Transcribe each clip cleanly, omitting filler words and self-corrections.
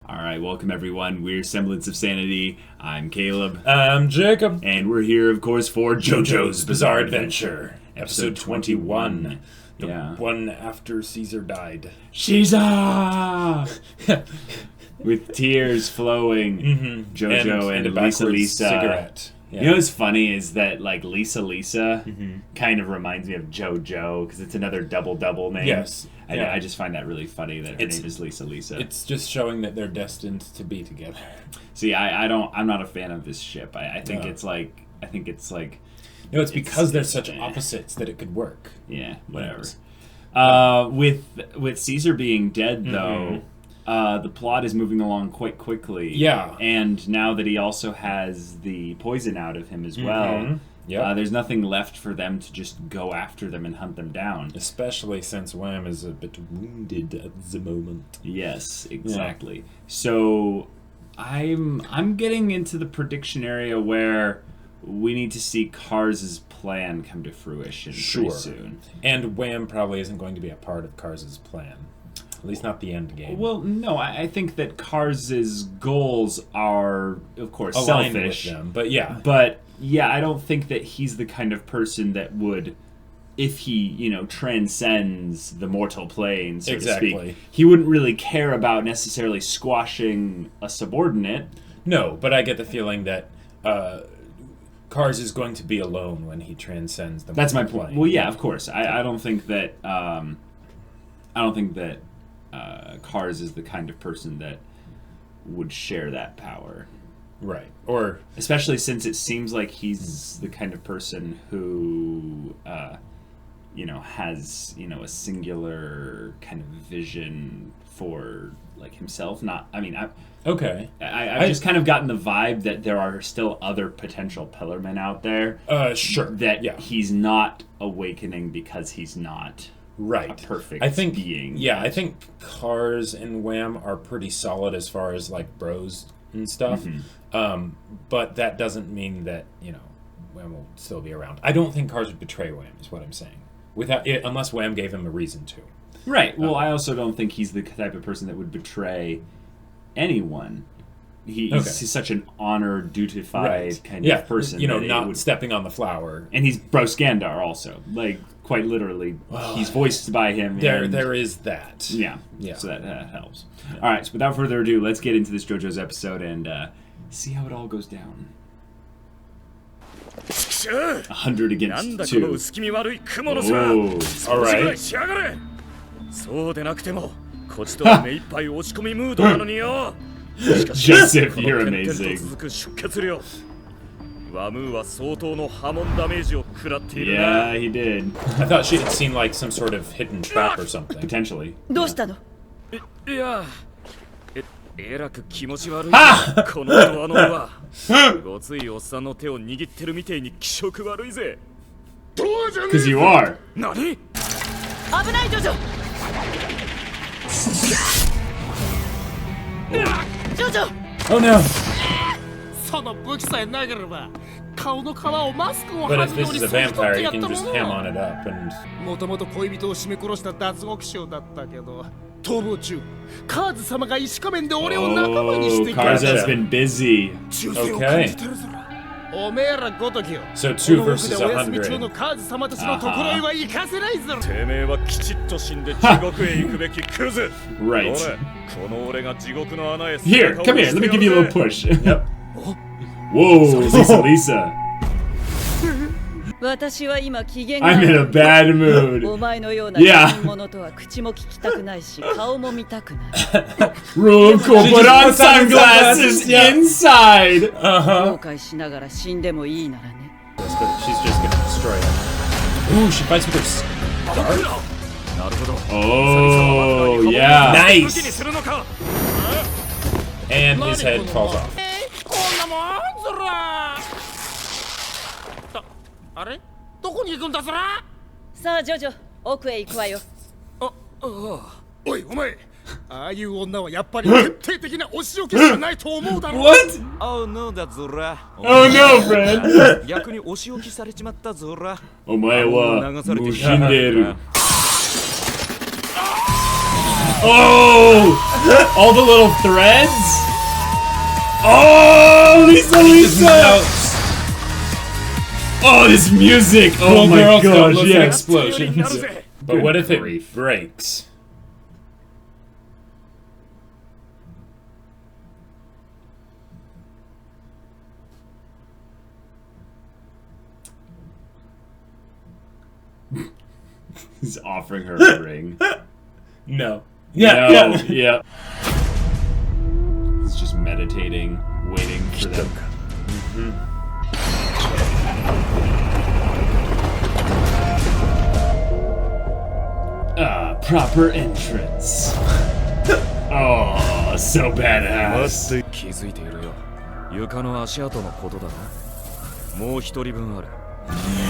Alright, welcome everyone. We're Semblance of Sanity. I'm Caleb. I'm Jacob. And we're here, of course, for JoJo's Bizarre Adventure. Episode 21. The one after Caesar died. Caesar! With tears flowing. JoJo and a Lisa. Cigarette. Yeah. You know what's funny is that, like, Lisa Lisa kind of reminds me of JoJo, because it's another double name. Yes. I just find that really funny that her name is Lisa Lisa. It's just showing that they're destined to be together. See, I'm not a fan of this ship. I think it's like... No, it's because they're such opposites that it could work. Yeah, whatever. With Caesar being dead, though, the plot is moving along quite quickly. Yeah. And now that he also has the poison out of him as well, there's nothing left for them to just go after them and hunt them down. Especially since Wham is a bit wounded at the moment. Yes, exactly. Yeah. So I'm getting into the prediction area where we need to see Kars's plan come to fruition pretty soon. And Wham probably isn't going to be a part of Kars's plan. At least not the end game. Well, no, I think that Kars's goals are, of course, aligned selfish. With them, but yeah. But, yeah, I don't think that he's the kind of person that would, if he, transcends the mortal plane, so to speak, he wouldn't really care about necessarily squashing a subordinate. No, but I get the feeling that Kars is going to be alone when he transcends the mortal That's my plane. point. Well, yeah, of course. I don't think that... Kars is the kind of person that would share that power. Right. Or especially since it seems like he's the kind of person who has, a singular kind of vision for like himself. I've just kind of gotten the vibe that there are still other potential Pillarmen out there. Sure. That he's not awakening because he's not a perfect being. Yeah, I think Kars and Wham are pretty solid as far as like bros and stuff. But that doesn't mean that, Wham will still be around. I don't think Kars would betray Wham, is what I'm saying. Unless Wham gave him a reason to. Right. Well, I also don't think he's the type of person that would betray anyone. He's such an honored, dutified kind of person. Not stepping on the flower. And he's Bro Skandar also. Like, quite literally, he's voiced by him. There is that. Yeah. So that helps. Yeah. All right, so without further ado, let's get into this JoJo's episode and see how it all goes down. 100 against 2. Oh, all right. Joseph, you're amazing. Yeah, he did. I thought she had seen like some sort of hidden trap or something. Potentially. Because you are. Oh no! But if this is a vampire, you can just ham on it up and... Oh, Kars has been busy. Okay. So 2 versus 100. Right. Here, come here. Let me give you a little push. Yep. Whoa, Lisa Lisa. I'm in a bad mood. Yeah. Rule of cool, put on sunglasses inside. She's just gonna destroy it. Ooh, she fights with her scarf. Oh, yeah. Nice. And his head falls off. What? Oh no, that's Zora. Oh no, friend. 逆にお仕置きされちまったゾラ。お前はもう死んでいる。Oh! All the little threads? Oh, Lisa Lisa! Oh, this music! Oh my gosh, yeah. Explosions. But what if it breaks? He's offering her a ring. No. Yeah. He's just meditating, waiting for them. Proper entrance. Oh, so badass. 気づいているよ。床の足跡のことだな。もう一人分ある。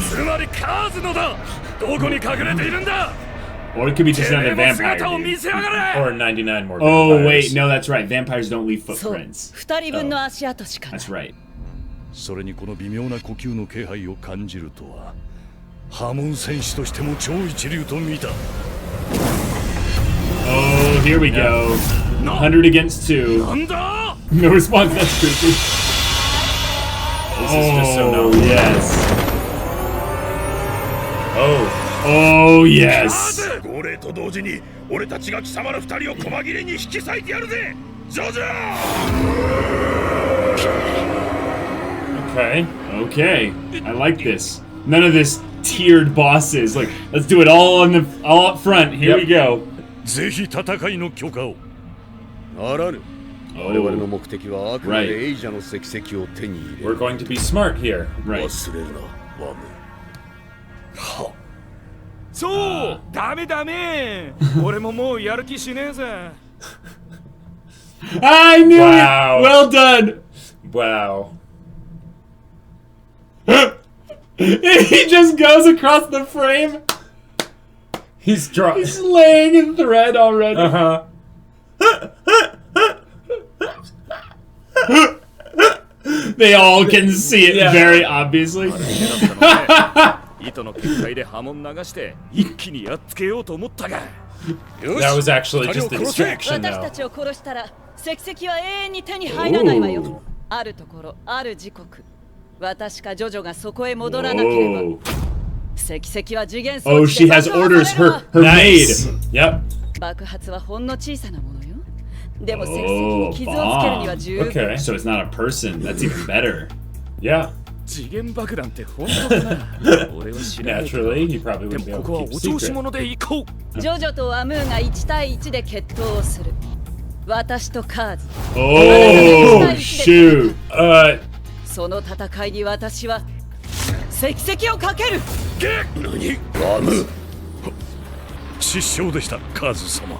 つまりカーズのだ。どこに隠れているんだ。 Or it could be just another vampire. Or 99 more vampires. Oh, wait, no, that's right. Vampires don't leave footprints. That's right. それにこの微妙な呼吸の気配を感じるとは、波紋戦士としても超一流と見た。Oh, here we go. 100 against 2. No response, that's creepy. This is just so Oh, known. yes. Oh. Oh, yes. 号令と同時に俺たちが貴様ら二人を細切れに引き裂いてやるぜ。ジョジョ Okay. Okay. I like this. None of this tiered bosses. Like, let's do it all up front. Here we go. ぜひ戦いの許可を。ならぬ。 Oh. 我々の目的はあくまでエイジャの石石を手に入れる。 We're going to be smart here. Right. 忘れるな、ワム。は。そう、ダメダメ。俺ももうやる気しねえぜ。I knew Wow. it! Well done! Wow. He just goes across the frame. He's laying in thread already. Uh-huh. They all can see it very obviously. 糸の結界で波紋流して一気にやっつけようと思ったが。That was actually just a distraction 私 now. たちを殺したら石石は永遠に手に入らないわよ。あるところ、ある時刻、私かジョジョがそこへ戻らなければ、 Whoa. 石石は次元装 Oh, 置 she で has 爆破 orders. されるわ Her Nice. maid. Yep. 爆発はほんの小さなものよ。でも石石に傷をつけるには十分。 Okay. So it's not a person. That's even better. Yeah. 次元爆弾って本当かな。俺は知らないけど。 Naturally, he probably で wouldn't be も able ここは to keep お a 調子 secret. 者で行こう。ジョジョとアムーが1対1で決闘をする。私とカーズ。 Oh, shoot. その戦いに私は石石をかける。何？ワム。失笑でした、カズ様。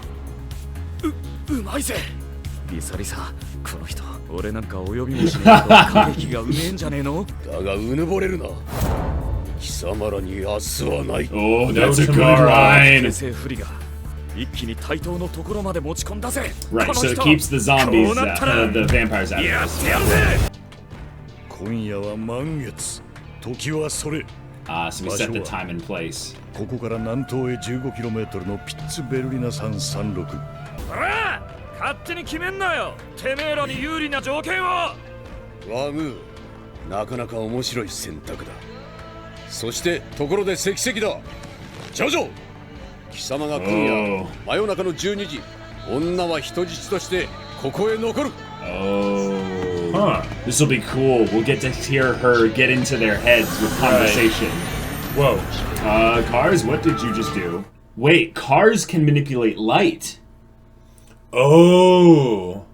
うまいぜ。リサリサ、この人、俺なんかお呼びもしねえけど、過激がうめえんじゃねえの？だがうぬぼれるな。貴様らに明日はない。 Oh, that's a good 形 line. 勢不利が一気に対等のところまで持ち込んだぜ。 Right, この so 人 it keeps the zombies, こうなったら the vampires out や of っ this. てやるぜ。今夜は満月。時はそれ。 So we set the time and place. ここから南東へ 15km のピッツベルリナ山36。ほら、勝手に決めんなよ。てめえらに有利な条件を。ワム、なかなか面白い選択だ。そしてところで石石だ。ジョジョ、貴様が今夜真夜中の12時、女は人質としてここへ残る。 Oh. This will be cool. We'll get to hear her get into their heads with conversation. Whoa. Cars, what did you just do? Wait, cars can manipulate light. Oh.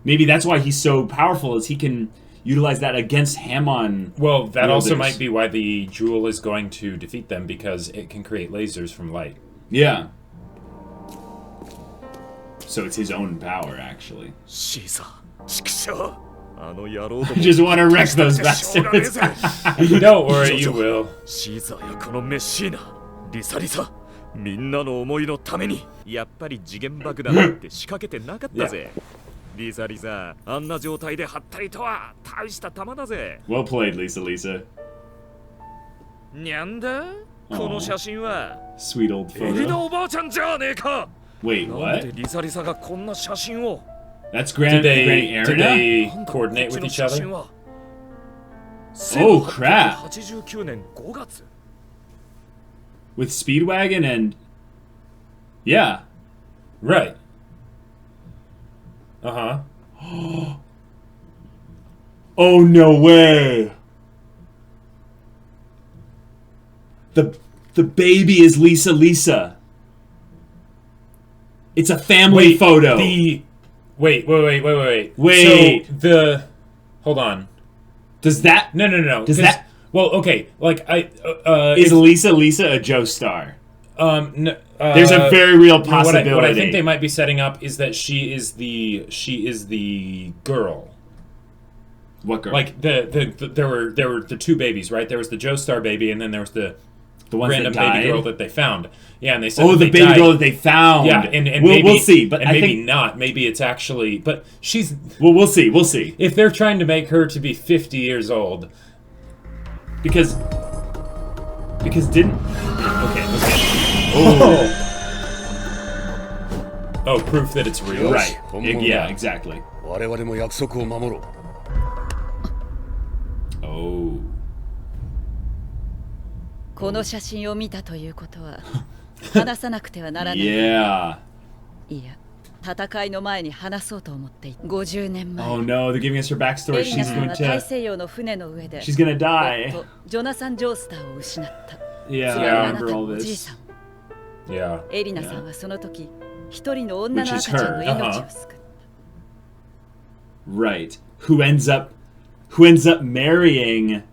Maybe that's why he's so powerful, is he can utilize that against Hammon. Well, that also wielders. might be why the jewel is going to defeat them, because it can create lasers from light. Yeah. So it's his own power, actually. シーサー、畜生。あの野郎ども。 I just want to wreck those bastards. Don't worry, you will. シーザーやこのメッシーナ、リサリサ、みんなの思いのためにやっぱり次元爆弾って仕掛けてなかったぜ。リサリサ、あんな状態ではったりとは大した玉だぜ。 Well played, Lisa Lisa. にゃんだこの写真は Sweet old エリナ photo. おばあちゃんじゃねえか。Wait, なん what? でリサリサがこんな写真を That's Granny Did Erina? they なんだ coordinate こっち with の each 写真 other? は Oh, crap. 1889年5月 With Speedwagon and... Yeah. Right. Uh-huh. Oh, no way. The baby is Lisa Lisa. It's a family photo. Wait. Wait. So hold on. Does that... No. Does that... Well, okay. Like Is Lisa Lisa a JoStar? No, There's a very real possibility. What I think they might be setting up is that she is the girl. What girl? Like there were the two babies, right? There was the JoStar baby, and then there was the ones random that died? baby girl that they found. Yeah, and they said Oh, that the they baby died. girl that they found. Yeah, and we'll see. But I maybe think not. Maybe it's actually. But she's. Well, we'll see. We'll see. If they're trying to make her to be 50 years old, Because didn't... Okay. Oh, proof that it's real. Right. Right. Yeah, exactly. 我々も約束を守ろう。 Oh. この写真を見たということは話さなくてはならない。Yeah. いや、戦いの前に話そうと思っていた。50年前。 Oh no, they're giving us her backstory. エリナ She's さん going は大 to... 西洋の船の上で She's gonna die. 夫ジョナサン・ジョースターを失った。 Yeah, つ I まりあなた remember の all おじい this. さん。 Yeah. エリナさんはその時一人の女の赤ちゃんの命を救った。 Right. Who ends up marrying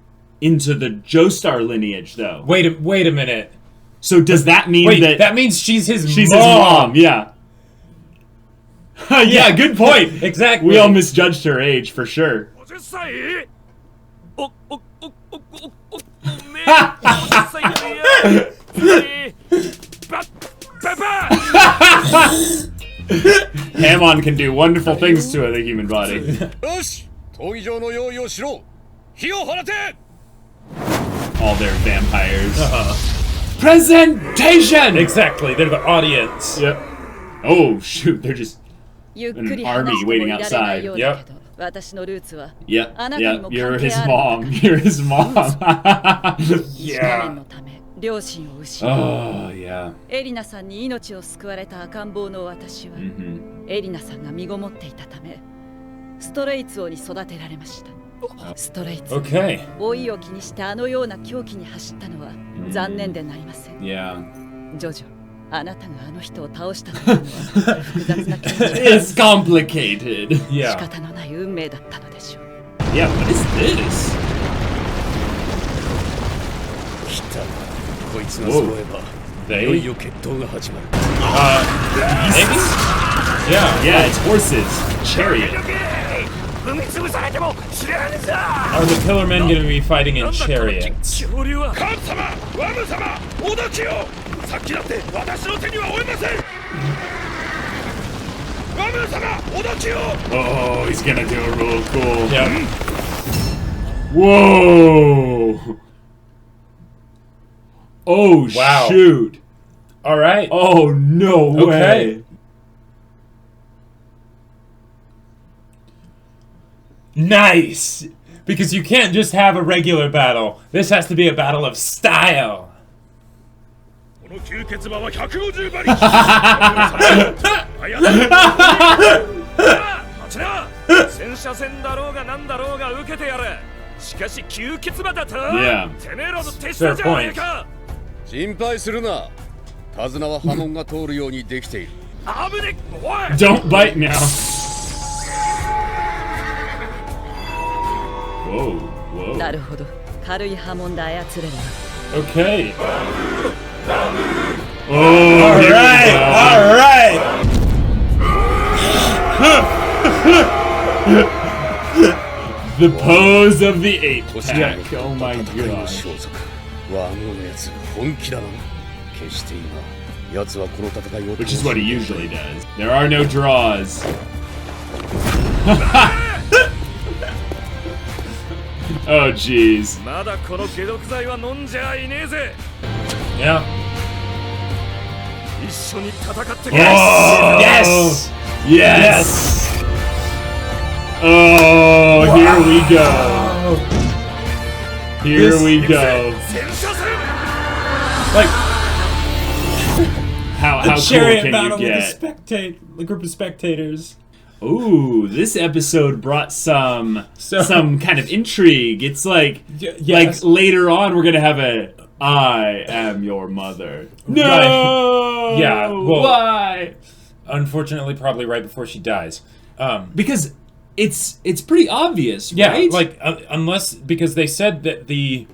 into the JoStar lineage, though. Wait a minute. So does that mean that means she's his she's mom. his mom? Yeah. Yeah, good point. Exactly. We all misjudged her age for sure. 50歳おめえ50歳だよババ Hamon can do wonderful things to the human body. よし、闘技場の用意をしろ。火を放て。 All their vampires. Presentation! Exactly. They're the audience. Yep. Oh, shoot. They're just... ゆっくり An army 話しても waiting いられないようだけど、私のルーツは Yep. あなたに Yep. も You're 関係 his ある。 mom. You're his mom. 少年のため両親を失い、 Oh, yeah. エリナさんに命を救われた赤ん坊の私は、 エリナさんが身ごもっていたためストレイツ王に育てられました。ストレイツ王、 Okay. 老いを気にしてあのような狂気に走ったのは残念でなりません。 Yeah. ジョジョ、あなたがあの人を倒したというのは複雑な気持ち It's complicated. 仕 Yeah. 方のない運命だったのでしょう。 Yeah, what is this? 来た。こいつが揃えば、いよいよ決闘が始まる。 Maybe? Yeah. Yeah, it's horses. Chariot. 踏み潰されても知らねえぞ Are the Pillar Men going to be fighting in chariots? 恐竜はカン様、ワム様、おどきよ。さっきだって私の手には負えません。ワム様、おどきよ。 Oh, he's gonna do a real cool. Yeah. Whoa! Oh, Wow. shoot. All right. Oh, no way. Okay. Nice. Because you can't just have a regular battle. This has to be a battle of style. この吸血馬は150馬力。あやだ。待ちな戦車戦だろうがなんだろうが受けてやるしかし吸血馬だと Yeah. てめえらの手下じゃねえか心配するな。手綱は波紋が通るようにできている。危ねえおい Don't bite now. Whoa, whoa. なるほど、軽い波紋で操れる。 Okay. Oh, here we All right. go. The pose of the ape 年寄り pack. Oh my 戦いの god. 装束。ワムのやつ、本気だな。決して今、奴はこの戦いを。 Which is what he usually does. There are no draws. Oh, jeez. まだこの解毒剤は飲んじゃいねえぜ Yeah. 一緒に戦ってくれ。 Yes! Yes! Oh, here we go. Here we go. 戦車戦 Like How cool chariot can battle you with get? a group of spectators. Ooh, this episode brought some kind of intrigue. It's like yes. like later on we're gonna have I am your mother. No. Right. Yeah. Well, why? Unfortunately, probably right before she dies. Because it's pretty obvious, Yeah, right? like unless because they said that They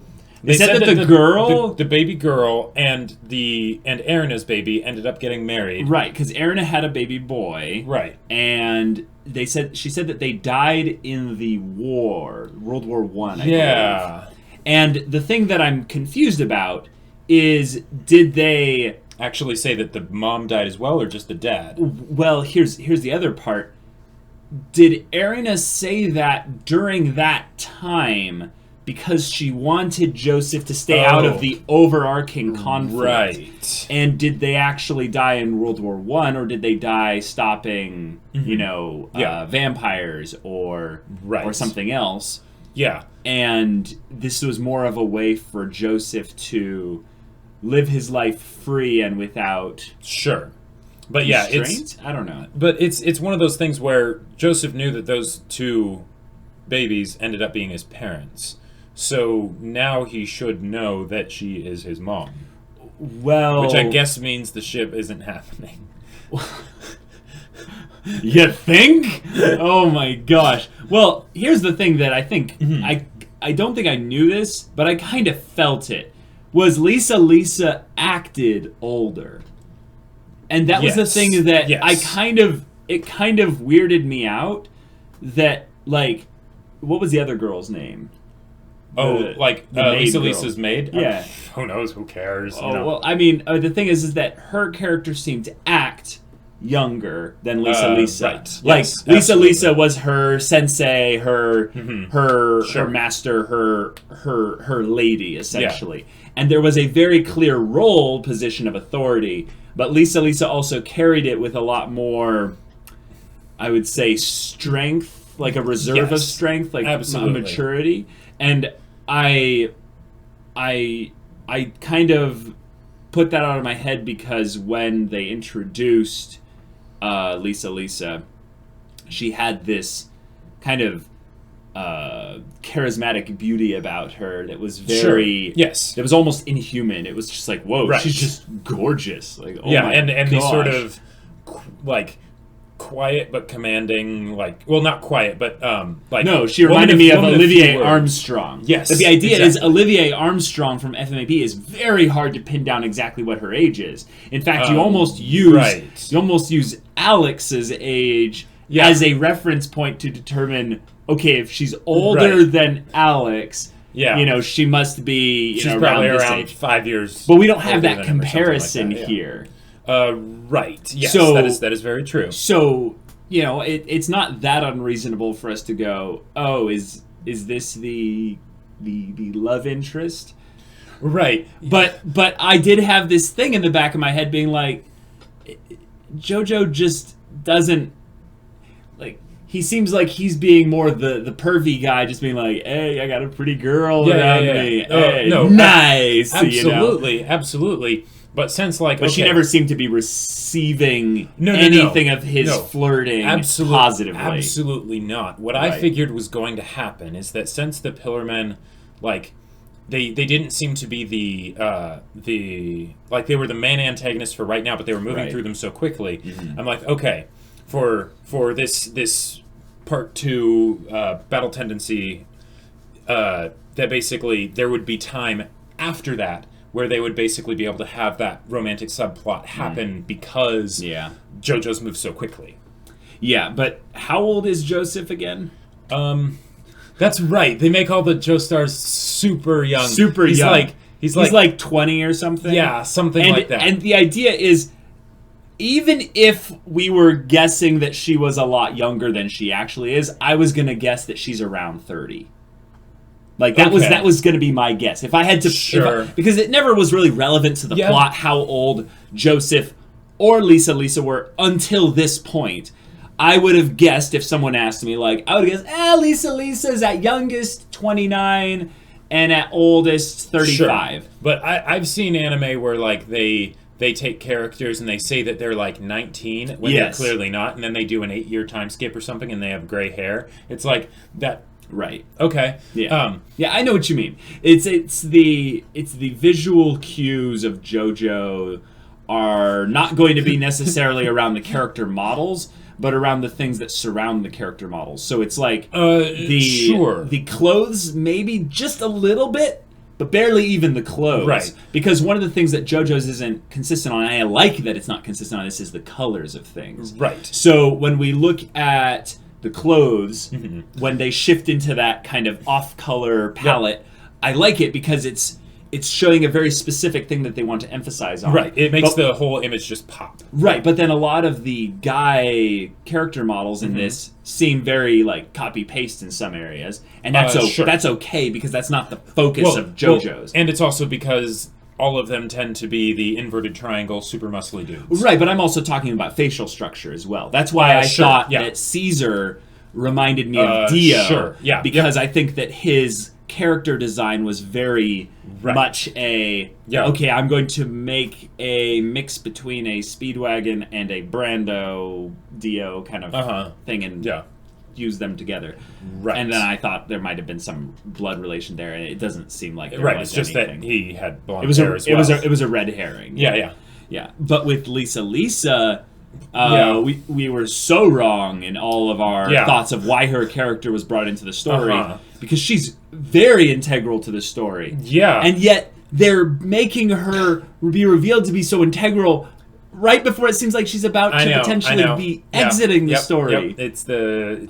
said that the girl, the baby girl, and Erina's baby ended up getting married. right? Because Erina had a baby boy, Right. And she said that they died in the war, World War I. Yeah. Believe. And the thing that I'm confused about is, did they Actually say that the mom died as well, or just the dad? Well, here's the other part. Did Erina say that during that time because she wanted Joseph to stay out of the overarching conflict? Right. And did they actually die in World War I, or did they die stopping, vampires or something else? Yeah. And this was more of a way for Joseph to live his life free and without Sure. But yeah, I don't know. But it's one of those things where Joseph knew that those two babies ended up being his parents. So now he should know that she is his mom. Well, which I guess means the ship isn't happening. You think? Oh my gosh. Well, here's the thing that I think I don't think I knew this, but I kind of felt it. Was Lisa Lisa acted older? And that was the thing that it kind of weirded me out that, like, what was the other girl's name? Lisa Lisa's maid? Yeah. Who knows? Who cares? Well, I mean, the thing is that her character seemed to act younger than Lisa Lisa. Right. Like, Yes, Lisa absolutely. Lisa was her sensei, her master, her lady, essentially. Yeah. And there was a very clear role position of authority, but Lisa Lisa also carried it with a lot more, I would say, strength, like a reserve of strength, like maturity. And I kind of put that out of my head because when they introduced Lisa Lisa, she had this kind of charismatic beauty about her that was very that was almost inhuman. It was just like, whoa, she's just gorgeous. Like, oh my and gosh. these sort of like quiet but commanding, like, well, not quiet, but like, no, she reminded me of Olivier Armstrong. Yes, but the idea is Olivier Armstrong from FMAP is very hard to pin down exactly what her age is. In fact, you almost use Alex's age as a reference point to determine, okay, if she's older than Alex, she must be she's probably around 5 years. But we don't have that comparison here. Right. Yes, so, that is very true. So, it's not that unreasonable for us to go, oh, is this the love interest? Right. But I did have this thing in the back of my head being like, JoJo just doesn't, like, he seems like he's being more the pervy guy, just being like, hey, I got a pretty girl around me. Hey, nice. Absolutely, absolutely. But since but she never seemed to be receiving anything of his flirting positively. Absolutely not. What I figured was going to happen is that since the Pillarmen, like, they didn't seem to be the like, they were the main antagonists for right now, but they were moving through them so quickly. Mm-hmm. I'm like, okay, for this part 2 battle tendency, that basically there would be time after that where they would basically be able to have that romantic subplot happen because JoJo's moved so quickly. Yeah, but how old is Joseph again? That's right. They make all the Joestars super young. Super young. He's like 20 or something. Yeah, something like that. And the idea is, even if we were guessing that she was a lot younger than she actually is, I was going to guess that she's around 30. Like, that was going to be my guess. If I had to... because it never was really relevant to the plot how old Joseph or Lisa Lisa were until this point. I would have guessed if someone asked me, like, I would have guessed, Lisa Lisa's at youngest 29 and at oldest 35. Sure. But I've seen anime where, like, they take characters and they say that they're, like, 19 when they're clearly not, and then they do an 8-year time skip or something and they have gray hair. It's like that. Right. Okay. Yeah. Yeah, I know what you mean. It's the visual cues of JoJo are not going to be necessarily around the character models, but around the things that surround the character models. So it's like the clothes maybe just a little bit, but barely even the clothes. Right. Because one of the things that JoJo's isn't consistent on, and I like that it's not consistent on this, is the colors of things. Right. So when we look at the clothes, when they shift into that kind of off-color palette, I like it because it's showing a very specific thing that they want to emphasize on. Right. It makes the whole image just pop. Right, but then a lot of the guy character models in this seem very like copy-paste in some areas, and that's that's okay because that's not the focus of JoJo's. And it's also because all of them tend to be the inverted triangle, super muscly dudes. Right, but I'm also talking about facial structure as well. That's why I thought that Caesar reminded me of Dio. Because I think that his character design was very much okay, I'm going to make a mix between a Speedwagon and a Brando Dio kind of thing and use them together. Right. And then I thought there might have been some blood relation there, and it doesn't seem like there was it's just anything. that he had blonde hair as well. It was a red herring. Yeah. But with Lisa Lisa, we were so wrong in all of our thoughts of why her character was brought into the story because she's very integral to the story. Yeah. And yet they're making her be revealed to be so integral right before it seems like she's about to potentially be exiting the story. Yep. It's the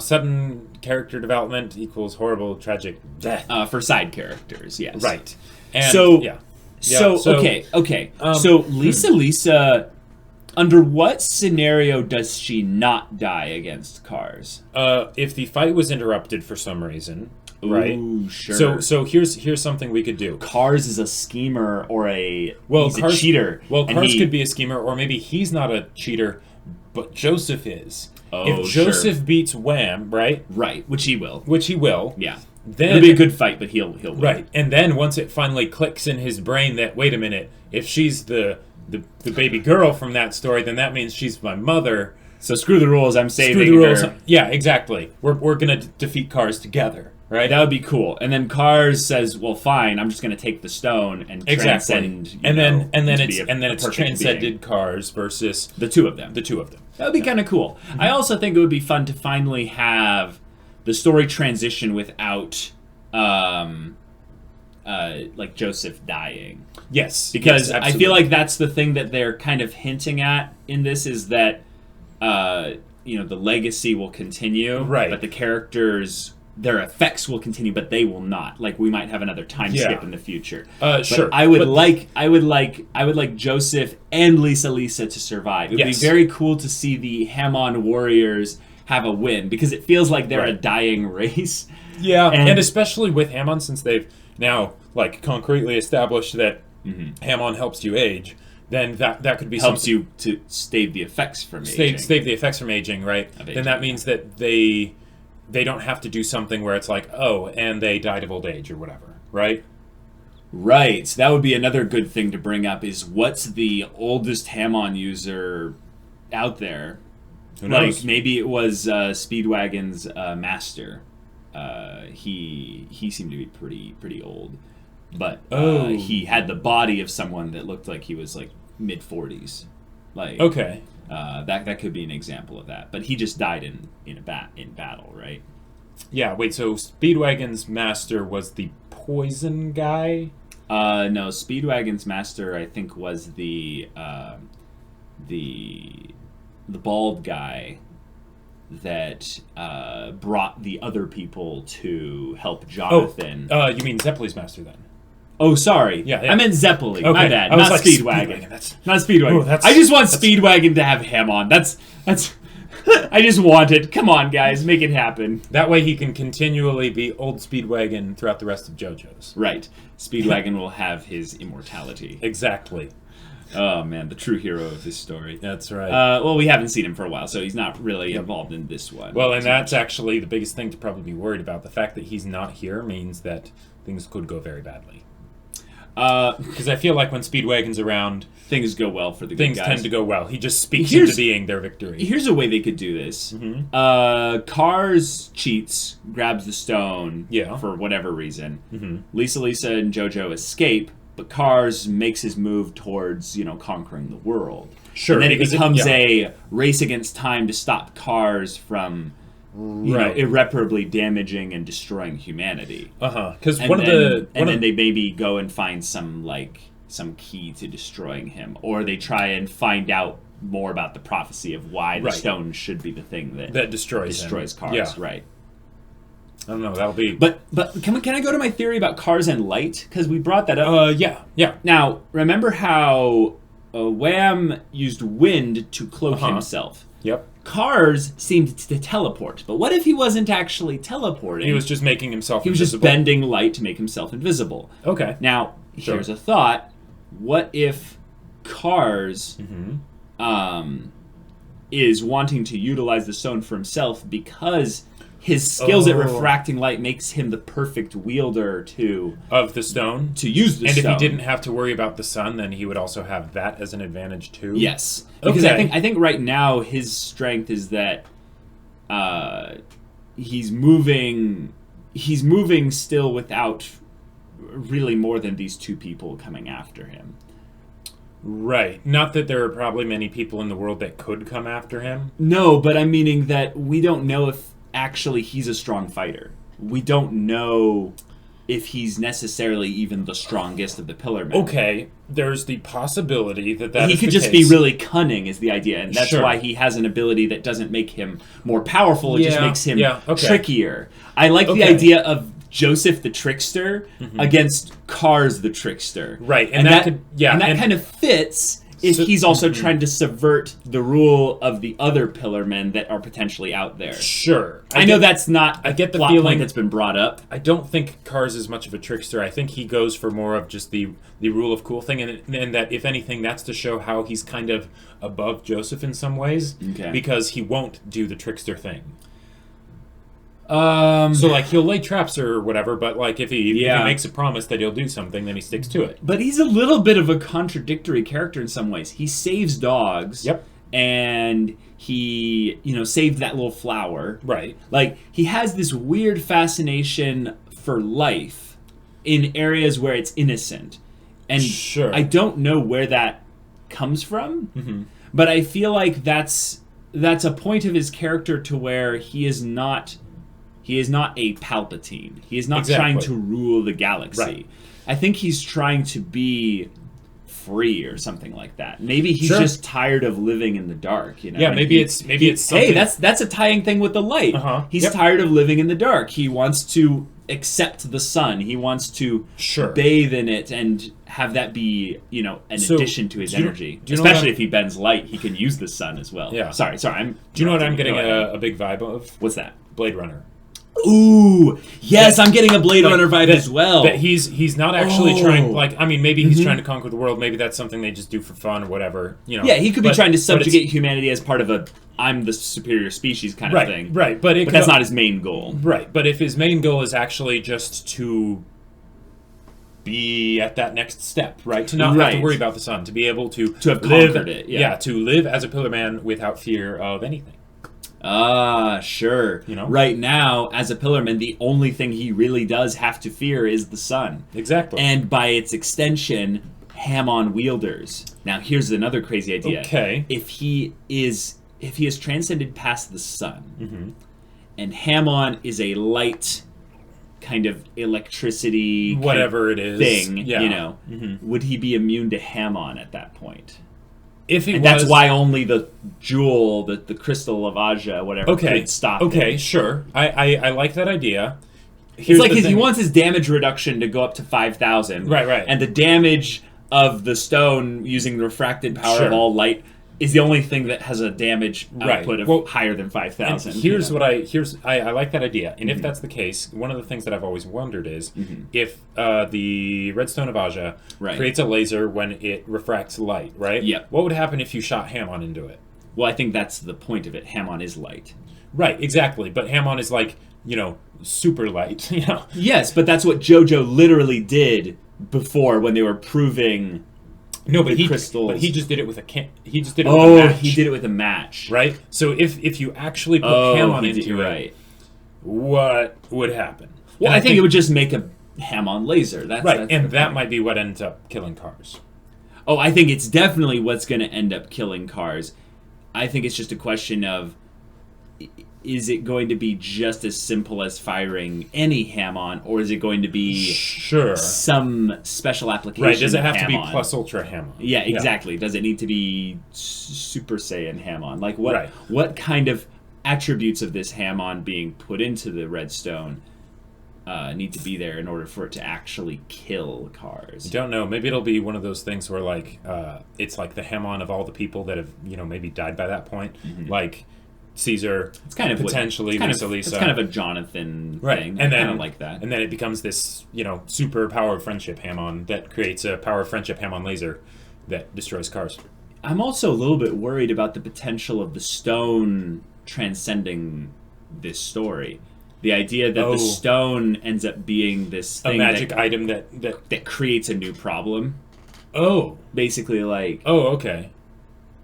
sudden character development equals horrible, tragic death. For side characters, yes. Right. And So Lisa Lisa, under what scenario does she not die against Cars? If the fight was interrupted for some reason, right? Ooh, sure. So here's something we could do. Cars is a schemer or he's a cheater. Well, Cars could be a schemer, or maybe he's not a cheater, but Joseph is. If Joseph beats Wham, right? Right, which he will. Yeah. Then it'll be a good fight, but he'll win. Right. And then once it finally clicks in his brain that, wait a minute, if she's the baby girl from that story, then that means she's my mother. So screw the rules, I'm saving her. Yeah, exactly. We're going to defeat Cars together, right? That would be cool. And then Cars says, well, fine, I'm just going to take the stone and transcend. And then it's transcended being. Cars versus the two of them. That would be kind of cool. Mm-hmm. I also think it would be fun to finally have the story transition without like Joseph dying. Yes. Because I feel like that's the thing that they're kind of hinting at in this is that the legacy will continue, right? But the characters, their effects will continue, but they will not. Like we might have another time skip in the future. Sure. I would like Joseph and Lisa Lisa to survive. It would be very cool to see the Hamon warriors have a win because it feels like they're a dying race. Yeah, and especially with Hamon, since they've now like concretely established that Hamon helps you age, then that could be helps you to stave the effects from aging. Stave the effects from aging, right? Then that means that they don't have to do something where it's like, oh, and they died of old age or whatever, right? Right. So that would be another good thing to bring up is what's the oldest Hamon user out there? Who knows? Like maybe it was Speedwagon's master. He seemed to be pretty old, but he had the body of someone that looked like he was like mid-40s. Like that could be an example of that. But he just died in battle, right? Yeah. Wait. So Speedwagon's master was the poison guy? No. Speedwagon's master, I think, was the bald guy that brought the other people to help Jonathan. You mean Zeppeli's master then? Oh, sorry. Yeah. I meant Zeppeli. Okay. My bad. Not like Speedwagon. Not Speedwagon. Ooh, I just want Speedwagon to have Hamon. That's. I just want it. Come on, guys, make it happen. That way he can continually be old Speedwagon throughout the rest of JoJo's. Right. Speedwagon will have his immortality. Exactly. Oh man, the true hero of this story. That's right. Well, we haven't seen him for a while, so he's not really involved in this one. Well, and that's actually the biggest thing to probably be worried about. The fact that he's not here means that things could go very badly. Because I feel like when Speedwagon's around, things go well for the good guys. Things tend to go well. He just speaks into being their victory. Here's a way they could do this. Cars cheats, grabs the stone for whatever reason. Lisa Lisa and JoJo escape, but Cars makes his move towards, conquering the world. Sure. And then it becomes a race against time to stop Cars from irreparably damaging and destroying humanity. Because then they maybe go and find some key to destroying him, or they try and find out more about the prophecy of why the stone should be the thing that destroys Cars. Yeah. Right. I don't know. That'll be. But can I go to my theory about Cars and light, because we brought that up. Yeah. Now remember how Wham used wind to cloak himself. Yep. Cars seemed to teleport, but what if he wasn't actually teleporting? He was just making himself invisible. He was just bending light to make himself invisible. Okay. Now, here's a thought. What if Cars is wanting to utilize the stone for himself because his skills at refracting light makes him the perfect wielder of the stone? To use the stone. And if he didn't have to worry about the sun, then he would also have that as an advantage too? Yes. Because I think right now his strength is that he's moving still without really more than these two people coming after him. Right. Not that there are probably many people in the world that could come after him. No, but I'm meaning that we don't know if actually he's a strong fighter. We don't know if he's necessarily even the strongest of the Pillar Men. Okay, there's the possibility that he could just be really cunning is the idea, and that's why he has an ability that doesn't make him more powerful, it just makes him trickier. I like the idea of Joseph the Trickster against Cars the Trickster. Right, and that kind of fits if he's also trying to subvert the rule of the other Pillar Men that are potentially out there. Sure. I know that's not I get the plot feeling point that's been brought up. I don't think Cars is much of a trickster. I think he goes for more of just the rule of cool thing, and that, if anything, that's to show how he's kind of above Joseph in some ways, because he won't do the trickster thing. So like he'll lay traps or whatever, but like if he makes a promise that he'll do something, then he sticks to it. But he's a little bit of a contradictory character in some ways. He saves dogs. Yep. And he, saved that little flower. Right. Like, he has this weird fascination for life in areas where it's innocent. And I don't know where that comes from, but I feel like that's a point of his character to where he is not a Palpatine. He is not trying to rule the galaxy. Right. I think he's trying to be free or something like that. Maybe he's just tired of living in the dark. Yeah, maybe it's something. Hey, that's a tying thing with the light. He's tired of living in the dark. He wants to accept the sun. He wants to bathe in it and have that be, an addition to his energy. Especially if he bends light, he can use the sun as well. Yeah. Sorry. Do you know what I'm getting a big vibe of? What's that? Blade Runner. Ooh, yes, I'm getting a Blade Runner vibe as well. That he's not actually trying, maybe he's trying to conquer the world. Maybe that's something they just do for fun or whatever. Yeah, he could be trying to subjugate humanity as part of I'm the superior species kind of thing. Right, but that's not his main goal. Right, but if his main goal is actually just to be at that next step, right? To not have to worry about the sun, to be able to have conquered it. Yeah, to live as a Pillar Man without fear of anything. Sure. Right now, as a Pillarman, the only thing he really does have to fear is the sun. Exactly. And by its extension, Hamon wielders. Now, here's another crazy idea. Okay. If he has transcended past the sun, and Hamon is a light kind of electricity whatever it is thing, would he be immune to Hamon at that point? That's why only the jewel, the crystal of Aja, whatever, could stop him. Okay, sure. I like that idea. It's like he wants his damage reduction to go up to 5,000. Right. And the damage of the stone using the refracted power of all light is the only thing that has a damage output of higher than 5,000. Here's what I like that idea. And if that's the case, one of the things that I've always wondered is if the Redstone of Aja creates a laser when it refracts light, right? Yeah. What would happen if you shot Hamon into it? Well, I think that's the point of it. Hamon is light. Right, exactly. But Hamon is like, super light, Yes, but that's what JoJo literally did before when they were proving... No, but he just did it with a he just did it with a match. He did it with a match. Right? So if you actually put Hamon into it, what would happen? Well, I think it would just make a Hamon laser. That's that might be what ends up killing cars. Oh, I think it's definitely what's going to end up killing cars. I think it's just a question of, is it going to be just as simple as firing any Hamon, or is it going to be some special application? Right, does it have Hamon? To be plus ultra Hamon? Yeah, exactly. Does it need to be Super Saiyan Hamon? Like, what kind of attributes of this Hamon being put into the Redstone need to be there in order for it to actually kill cars? I don't know. Maybe it'll be one of those things where, like, it's like the Hamon of all the people that have, maybe died by that point. Like... Caesar, it's kind of potentially Lisa Lisa. It's kind of a Jonathan thing, and then kind of like that. And then it becomes this, super power of friendship Hamon that creates a power of friendship Hamon laser that destroys cars. I'm also a little bit worried about the potential of the stone transcending this story. The idea that the stone ends up being this thing, a magic item that creates a new problem. Oh, basically, like okay.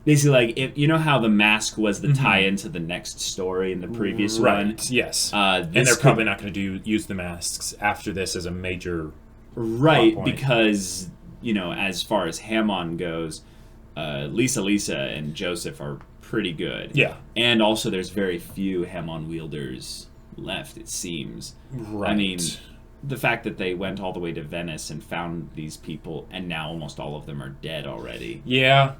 Basically, like, if you know how the mask was the tie-in to the next story in the previous one? Yes. And they're probably not going to use the masks after this as a major right, because, as far as Hamon goes, Lisa Lisa and Joseph are pretty good. Yeah. And also there's very few Hamon wielders left, it seems. Right. I mean, the fact that they went all the way to Venice and found these people, and now almost all of them are dead already. Yeah.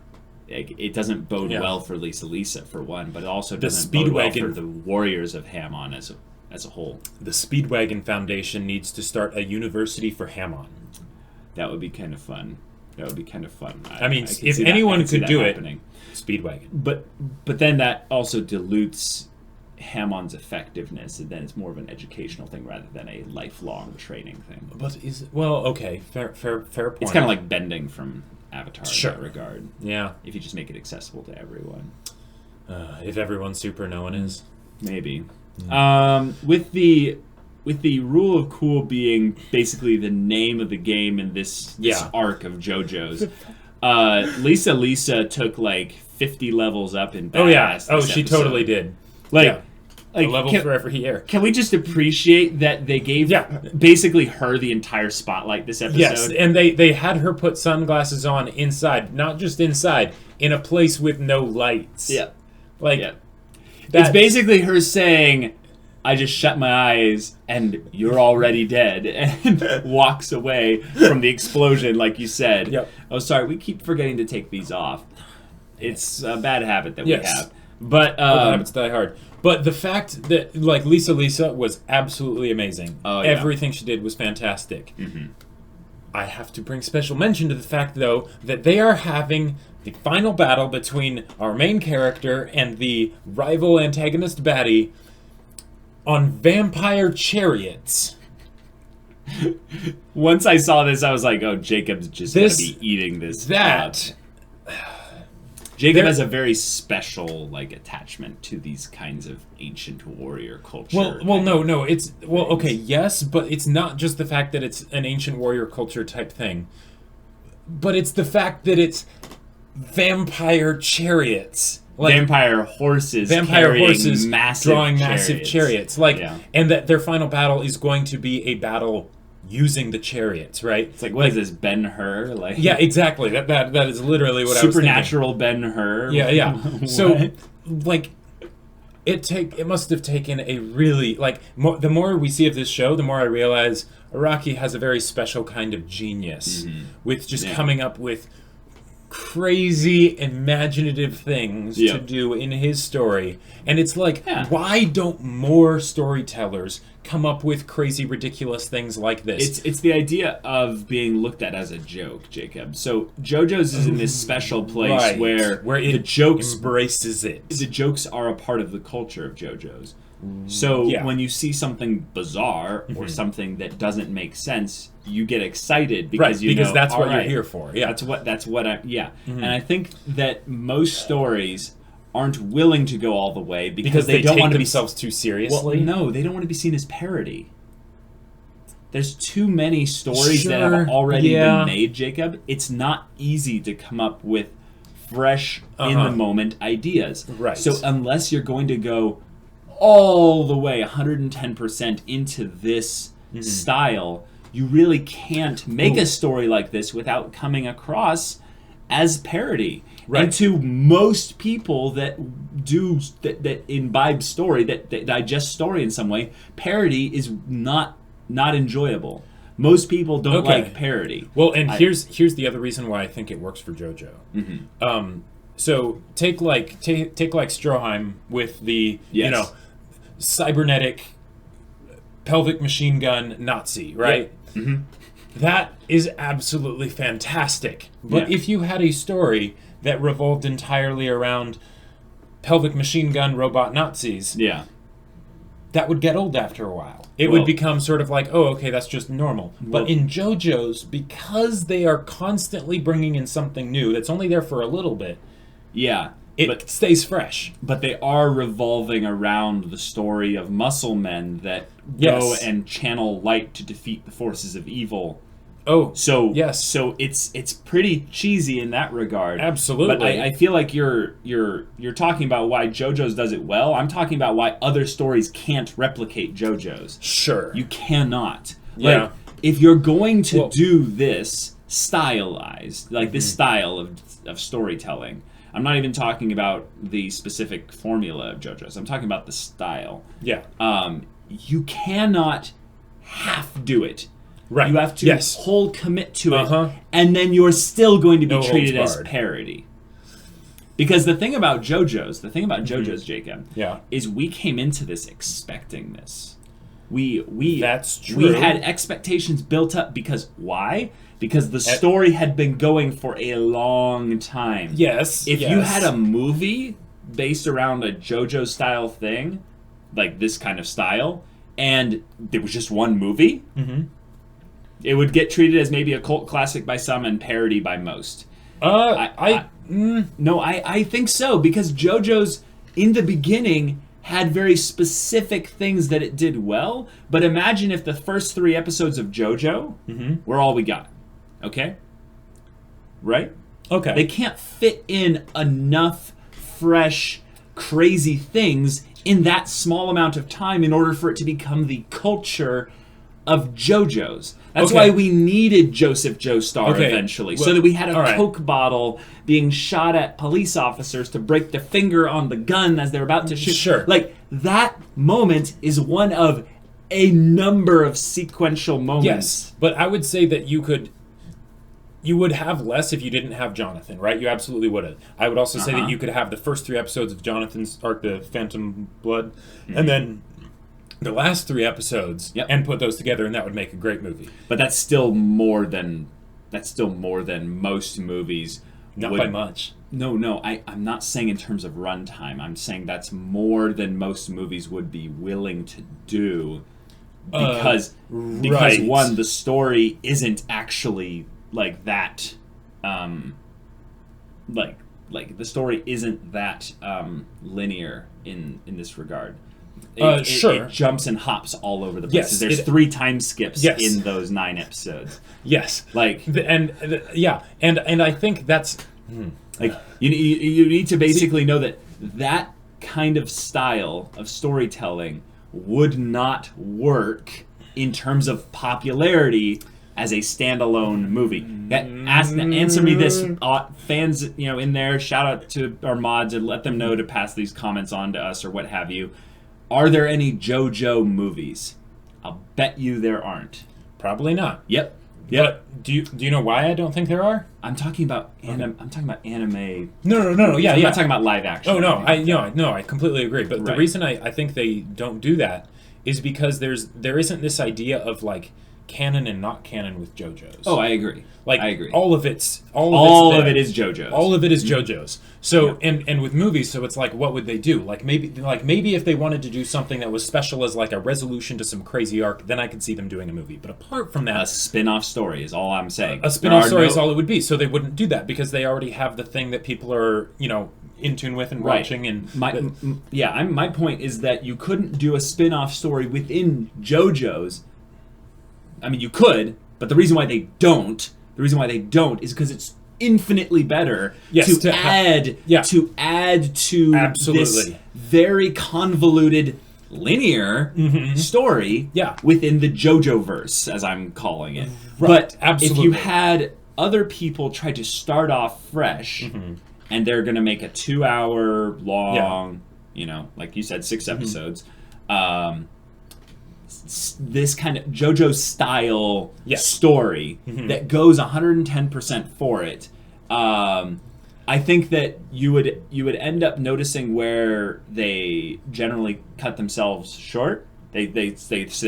It doesn't bode well for Lisa Lisa, for one, but it also doesn't bode well for the warriors of Hamon as a whole. The Speedwagon Foundation needs to start a university for Hamon. That would be kind of fun. I mean, if anyone could do it, Speedwagon. But then that also dilutes Hamon's effectiveness, and then it's more of an educational thing rather than a lifelong training thing. But okay, fair point. It's kind of like bending from Avatar in that regard. Yeah. If you just make it accessible to everyone. If everyone's super, no one is. Maybe. With the rule of cool being basically the name of the game in this arc of JoJo's, Lisa Lisa took like 50 levels up in badass. Oh, she totally did. Like, a level for every year. Can we just appreciate that they gave basically her the entire spotlight this episode? Yes, and they had her put sunglasses on inside, not just inside, in a place with no lights. Yeah. It's basically her saying, I just shut my eyes and you're already dead, and walks away from the explosion like you said. Yep. Oh, sorry, we keep forgetting to take these off. It's a bad habit that we have. But habits die hard. But the fact that, like, Lisa Lisa was absolutely amazing. Oh, yeah. Everything she did was fantastic. Mm-hmm. I have to bring special mention to the fact, though, that they are having the final battle between our main character and the rival antagonist baddie on vampire chariots. Once I saw this, I was like, oh, Jacob's just going to be eating this. Jacob has a very special attachment to these kinds of ancient warrior culture. No. It's yes, but it's not just the fact that it's an ancient warrior culture type thing, but it's the fact that it's vampire chariots, vampire horses drawing massive chariots, and that their final battle is going to be a battle using the chariots, right? It's like, what is this, Ben-Hur? Yeah, exactly. That is literally what I was thinking. Supernatural Ben-Hur. Yeah. So, it must have taken a really, the more we see of this show, the more I realize Araki has a very special kind of genius with just coming up with crazy imaginative things to do in his story, and it's like, why don't more storytellers come up with crazy, ridiculous things like this? It's the idea of being looked at as a joke, Jacob. So JoJo's is in this special place where the jokes embraces it. The jokes are a part of the culture of JoJo's. So when you see something bizarre or something that doesn't make sense, you get excited because because that's what you're here for. Yeah, that's what I and I think that most stories aren't willing to go all the way because they don't want to themselves too seriously. Well, no, they don't want to be seen as parody. There's too many stories that have already been made, Jacob. It's not easy to come up with fresh in the moment ideas. Right. So unless you're going to go all the way 110% into this style, you really can't make a story like this without coming across as parody. Right. And to most people that imbibe story, that digest story in some way, parody is not enjoyable. Most people don't like parody. Well, and here's the other reason why I think it works for JoJo. So take like Stroheim with the cybernetic pelvic machine gun Nazi, right? That is absolutely fantastic. But if you had a story that revolved entirely around pelvic machine gun robot Nazis, that would get old after a while. It would become sort of like, oh, okay, that's just normal. But in JoJo's, because they are constantly bringing in something new that's only there for a little bit, it stays fresh. But they are revolving around the story of muscle men that go and channel light to defeat the forces of evil. So it's pretty cheesy in that regard. Absolutely. But I feel like you're talking about why JoJo's does it well. I'm talking about why other stories can't replicate JoJo's. Sure. You cannot. Like, if you're going to do this stylized, like this style of storytelling, I'm not even talking about the specific formula of JoJo's. I'm talking about the style. Yeah. You cannot half do it. Right. You have to whole commit to it, and then you're still going to be treated as parody. Because the thing about JoJo's, Jacob, is we came into this expecting this. That's true. We had expectations built up because why? Because the story had been going for a long time. Yes. If you had a movie based around a JoJo style thing, like this kind of style, and there was just one movie, it would get treated as maybe a cult classic by some and parody by most. I think so, because JoJo's in the beginning had very specific things that it did well, but imagine if the first 3 episodes of JoJo were all we got. Okay? Right? Okay. They can't fit in enough fresh, crazy things in that small amount of time in order for it to become the culture of JoJo's. That's why we needed Joseph Joestar eventually, so that we had a Coke bottle being shot at police officers to break the finger on the gun as they're about to shoot. Sure. Like, that moment is one of a number of sequential moments. Yes, but I would say that you would have less if you didn't have Jonathan, right? You absolutely would have. I would also say that you could have the first 3 episodes of Jonathan's arc, the Phantom Blood, and then the last 3 episodes, and put those together, and that would make a great movie. But that's still more than most movies. Not by much. No, I'm not saying in terms of runtime. I'm saying that's more than most movies would be willing to do, because one, the story isn't actually like that. Like the story isn't that linear in this regard. It jumps and hops all over the place. There's 3 time skips in those 9 episodes. Yes, like and I think that's like you need to basically know that kind of style of storytelling would not work in terms of popularity as a standalone movie. Answer me this, fans, in there. Shout out to our mods and let them know to pass these comments on to us or what have you. Are there any JoJo movies? I'll bet you there aren't. Probably not. Yep. Yeah. But do you know why I don't think there are? I'm talking about anime. No. Yeah. I'm not talking about live action. Oh no, I completely agree. But the Right. reason I think they don't do that is because there isn't this idea of like canon and not canon with JoJo's. Oh, I agree. Like I agree. all of it is JoJo's. All of it is JoJo's. So and with movies, so it's like, what would they do? Like maybe if they wanted to do something that was special as like a resolution to some crazy arc, then I could see them doing a movie. But apart from that, A spin-off story is all I'm saying. a spin-off story is all it would be. So they wouldn't do that because they already have the thing that people are in tune with and watching. And my point is that you couldn't do a spin-off story within JoJo's. I mean, you could, but the reason why they don't is because it's infinitely better to add to Absolutely. this very convoluted linear story within the JoJo verse, as I'm calling it. Right. But Absolutely. if you had other people try to start off fresh, and they're going to make a 2-hour long, like you said, 6 episodes, this kind of JoJo style story that goes 110% for it. I think that you would end up noticing where they generally cut themselves short. They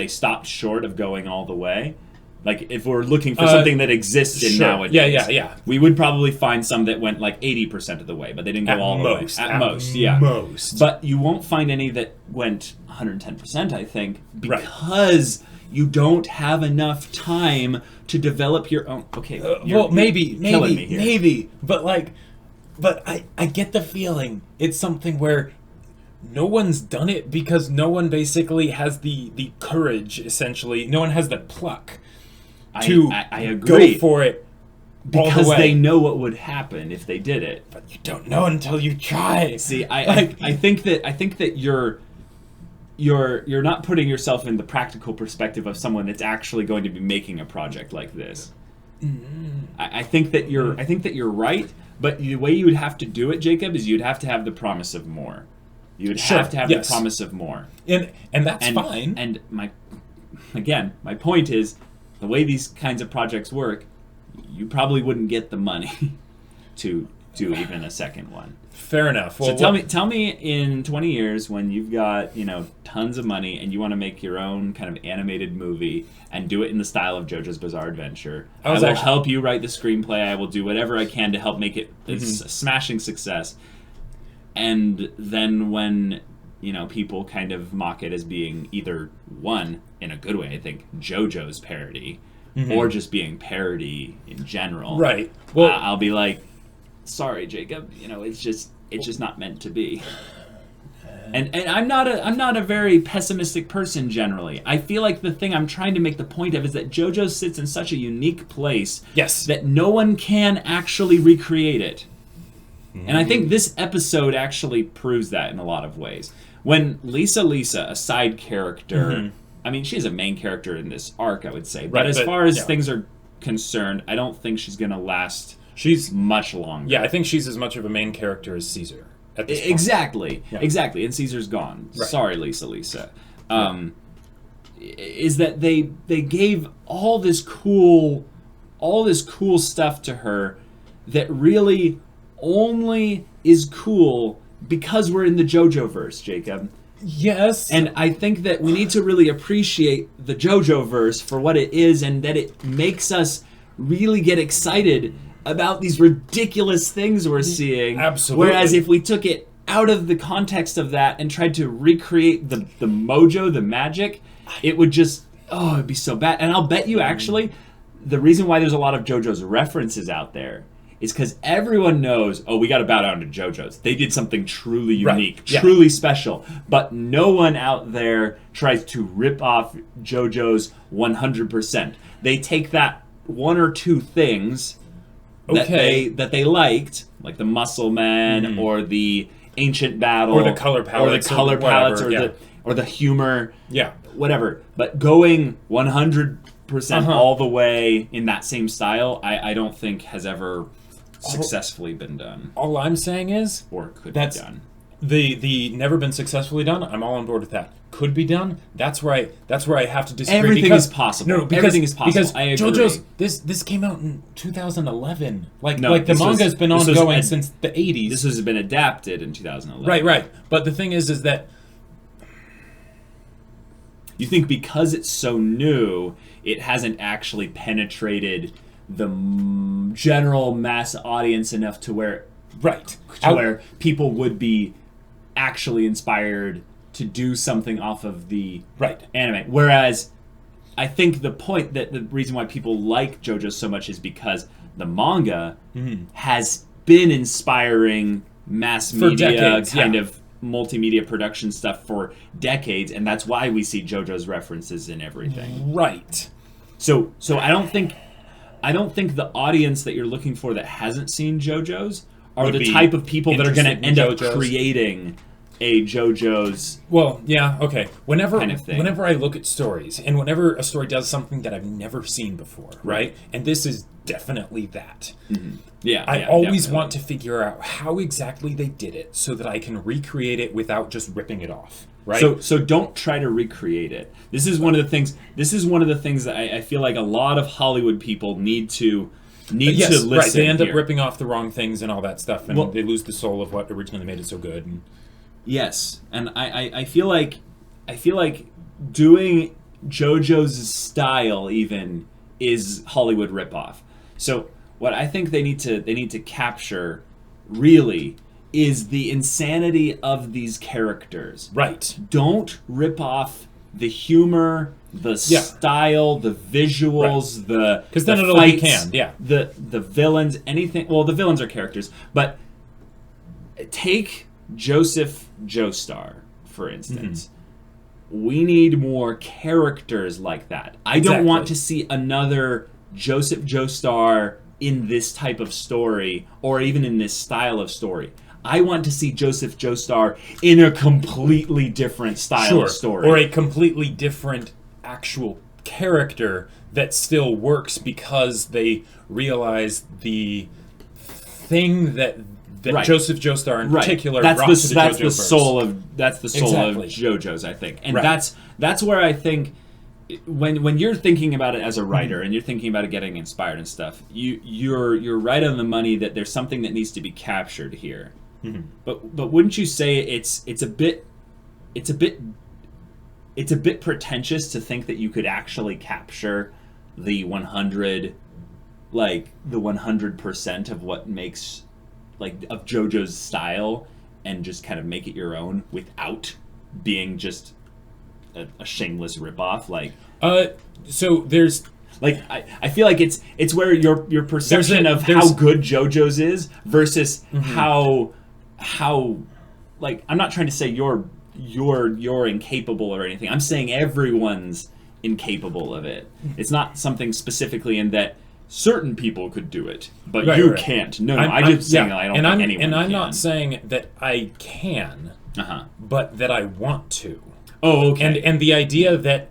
stopped short of going all the way. Like if we're looking for something that exists in nowadays, we would probably find some that went like 80% of the way, but they didn't go all the way. At most. But you won't find any that went 110%. I think because you don't have enough time to develop your own. Okay, maybe, but I get the feeling it's something where no one's done it because no one basically has the courage. Essentially, no one has the pluck. I agree. Go for it because they know what would happen if they did it. But you don't know until you try. See, I think that you're not putting yourself in the practical perspective of someone that's actually going to be making a project like this. I think that you're right, but the way you would have to do it, Jacob, is you'd have to have the promise of more. You would have to have the promise of more, and that's fine. And my point is, the way these kinds of projects work, you probably wouldn't get the money to do even a second one. Fair enough. Well, so tell me in 20 years when you've got, tons of money and you want to make your own kind of animated movie and do it in the style of JoJo's Bizarre Adventure. I will help you write the screenplay. I will do whatever I can to help make it a smashing success. And then when, people kind of mock it as being either one, in a good way, I think, JoJo's parody, or just being parody in general. Right. Well, I'll be like, sorry, Jacob, it's just not meant to be. And I'm not a very pessimistic person generally. I feel like the thing I'm trying to make the point of is that JoJo sits in such a unique place that no one can actually recreate it. And I think this episode actually proves that in a lot of ways. When Lisa Lisa, a side character, I mean, she's a main character in this arc, I would say. But as far as things are concerned, I don't think she's going to last much longer. Yeah, I think she's as much of a main character as Caesar at this point. Exactly. And Caesar's gone. Right. Sorry, Lisa Lisa. Is that they gave all this cool stuff to her that really only is cool because we're in the JoJo verse, Jacob. Yes. And I think that we need to really appreciate the JoJo verse for what it is, and that it makes us really get excited about these ridiculous things we're seeing. Absolutely. Whereas if we took it out of the context of that and tried to recreate the mojo, the magic, it would just, it'd be so bad. And I'll bet you actually, the reason why there's a lot of JoJo's references out there is because everyone knows, we got to bow down to JoJo's. They did something truly unique, truly special. But no one out there tries to rip off JoJo's 100%. They take that one or two things that they liked, like the Muscle Man or the Ancient Battle, or the color palettes, or the humor, whatever. But going 100% all the way in that same style, I don't think has ever successfully been done. All I'm saying is, or could be done. The never been successfully done. I'm all on board with that. could be done. That's where I have to disagree. Everything is possible. No, everything is possible. Because I agree. JoJo's this came out in 2011. No, the manga's been ongoing since the 80s. This has been adapted in 2011. Right. But the thing is that you think because it's so new, it hasn't actually penetrated the general mass audience enough to where where people would be actually inspired to do something off of the anime. Whereas I think the reason why people like JoJo's so much is because the manga has been inspiring mass media decades, kind of multimedia production stuff for decades, and that's why we see JoJo's references in everything. Right. So I don't think the audience that you're looking for that hasn't seen JoJo's are the type of people that are going to end up creating a JoJo's. Well, yeah, okay. Whenever kind of thing. Whenever I look at stories, and whenever a story does something that I've never seen before, right? And this is definitely that. Mm-hmm. Yeah, I always want to figure out how exactly they did it so that I can recreate it without just ripping it off. Right. So don't try to recreate it. This is one of the things that I feel like a lot of Hollywood people need to listen. Right. They end up ripping off the wrong things and all that stuff, and they lose the soul of what originally made it so good. And yes, and I feel like doing JoJo's style even is Hollywood ripoff. So what I think they need to capture really is the insanity of these characters. Right. Don't rip off the humor, the style, the visuals, because then it'll be canned. Yeah. The villains, anything. Well, the villains are characters, but take Joseph Joestar, for instance. We need more characters like that. I don't want to see another Joseph Joestar in this type of story, or even in this style of story. I want to see Joseph Joestar in a completely different style of story. Or a completely different actual character that still works because they realize the thing that Joseph Joestar in particular brought to the JoJo that's the soul of JoJo's, I think. And that's where I think when you're thinking about it as a writer and you're thinking about it getting inspired and stuff, you're right on the money that there's something that needs to be captured here. But wouldn't you say it's a bit pretentious to think that you could actually capture the 100% of what makes of JoJo's style and just kind of make it your own without being just a shameless ripoff? So there's I feel like it's where your perception of how good JoJo's is versus how I'm not trying to say you're incapable or anything. I'm saying everyone's incapable of it. It's not something specifically in that certain people could do it, but you can't. No, I'm just saying I don't think anyone can. And I'm not saying that I can, but that I want to. Oh, okay. And the idea that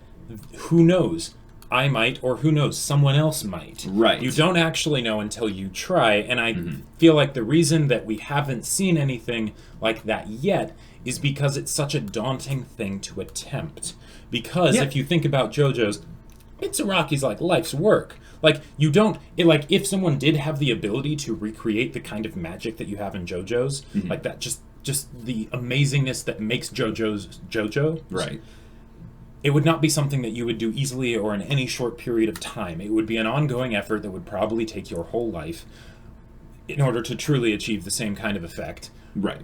who knows, I might, or who knows, someone else might. Right. You don't actually know until you try, and I feel like the reason that we haven't seen anything like that yet is because it's such a daunting thing to attempt. Because if you think about JoJo's, Mitsuraki's life's work. If someone did have the ability to recreate the kind of magic that you have in JoJo's, like that, just the amazingness that makes JoJo's JoJo. Right. It would not be something that you would do easily or in any short period of time. It would be an ongoing effort that would probably take your whole life in order to truly achieve the same kind of effect. Right.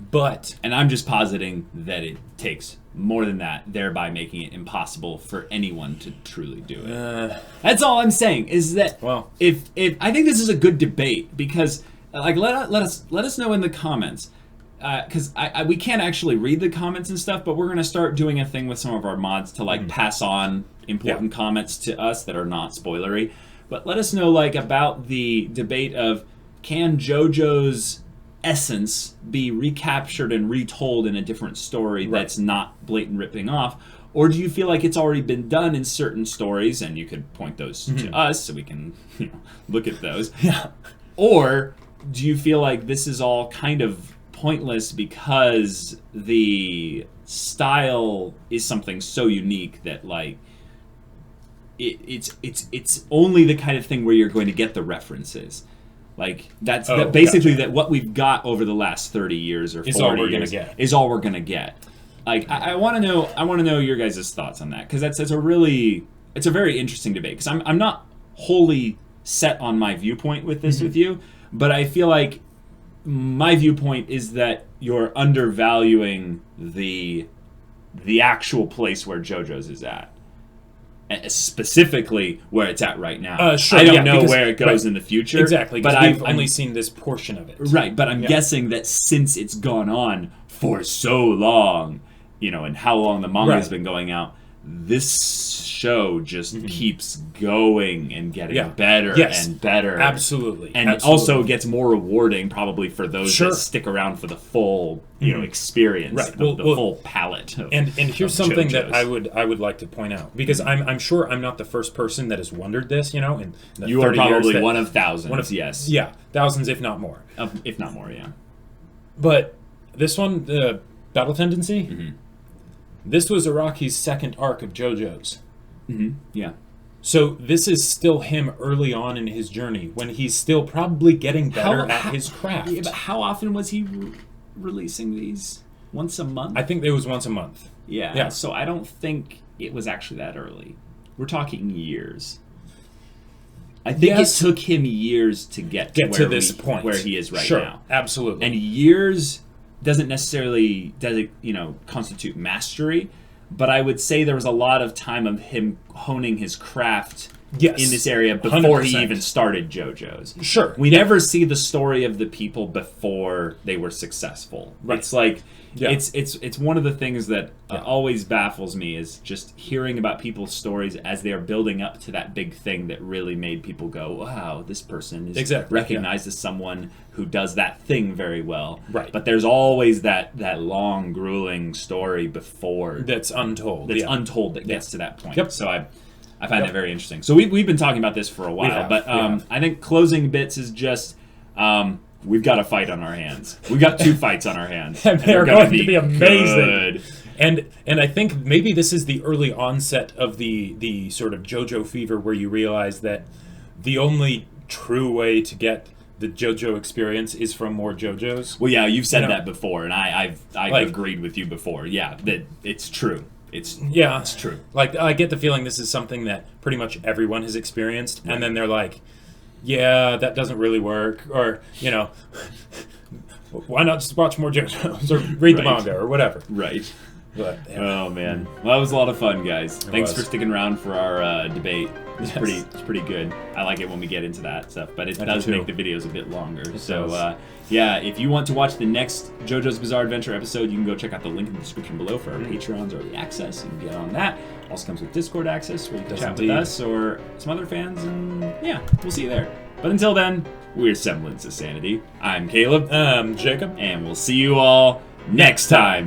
And I'm just positing that it takes more than that, thereby making it impossible for anyone to truly do it. That's all I'm saying, is that if I think this is a good debate, because let us know in the comments. Because we can't actually read the comments and stuff, but we're going to start doing a thing with some of our mods to pass on important comments to us that are not spoilery. But let us know about the debate of, can JoJo's essence be recaptured and retold in a different story that's not blatant ripping off, or do you feel like it's already been done in certain stories, and you could point those to us so we can look at those? Or do you feel like this is all kind of pointless because the style is something so unique that like it's only the kind of thing where you're going to get the references. Like that's basically that what we've got over the last 30 years or 40 years is all we're gonna get. Like I want to know your guys' thoughts on that, because it's a very interesting debate, because I'm not wholly set on my viewpoint with this with you, but I feel like my viewpoint is that you're undervaluing the actual place where JoJo's is at. Specifically where it's at right now. Sure, I don't know where it goes in the future. Exactly, but I've only seen this portion of it. Right, but I'm guessing that since it's gone on for so long, and how long the manga's been going out, this show just keeps going and getting better and better. Absolutely. And also gets more rewarding probably for those that stick around for the full, experience, the full palette. And here's something that I would like to point out, because I'm sure I'm not the first person that has wondered this, in the you 30 are probably years one of thousands, yes. Yeah, thousands if not more. If not more, yeah. But this one, the Battle Tendency, this was Araki's second arc of JoJo's. Yeah. So this is still him early on in his journey, when he's still probably getting better at his craft. Yeah, but how often was he releasing these? Once a month? I think it was once a month. Yeah. So I don't think it was actually that early. We're talking years. I think it took him years to get to this point where he is right now. Absolutely. And years doesn't necessarily constitute mastery, but I would say there was a lot of time of him honing his craft in this area before 100%. He even started JoJo's. Sure. We never see the story of the people before they were successful. Right. It's like it's one of the things that always baffles me, is just hearing about people's stories as they are building up to that big thing that really made people go, wow, this person is recognized as someone who does that thing very well. Right. But there's always that long, grueling story before that's untold. Untold that gets to that point. Yep. So I find that very interesting. So we've been talking about this for a while, but I think closing bits is just we've got a fight on our hands. We've got 2 fights on our hands. And they're going to be amazing. Good. And I think maybe this is the early onset of the sort of JoJo fever, where you realize that the only true way to get the JoJo experience is from more JoJo's. Well, yeah, you've said that before, and I've agreed with you before. Yeah, that it's true. It's true. Like, I get the feeling this is something that pretty much everyone has experienced, and then they're like, yeah, that doesn't really work, or, why not just watch more JoJo's, or read the manga, or whatever. Right. But, oh, man. Well, that was a lot of fun, guys. Thanks for sticking around for our debate. It's pretty good. I like it when we get into that stuff, but it does make the videos a bit longer. If you want to watch the next JoJo's Bizarre Adventure episode, you can go check out the link in the description below for our Patreons or the access. You can get on that. Also comes with Discord access, where you can chat with us or some other fans, and we'll see you there. But until then, we're Semblance of Sanity. I'm Caleb. I'm Jacob. And we'll see you all next time.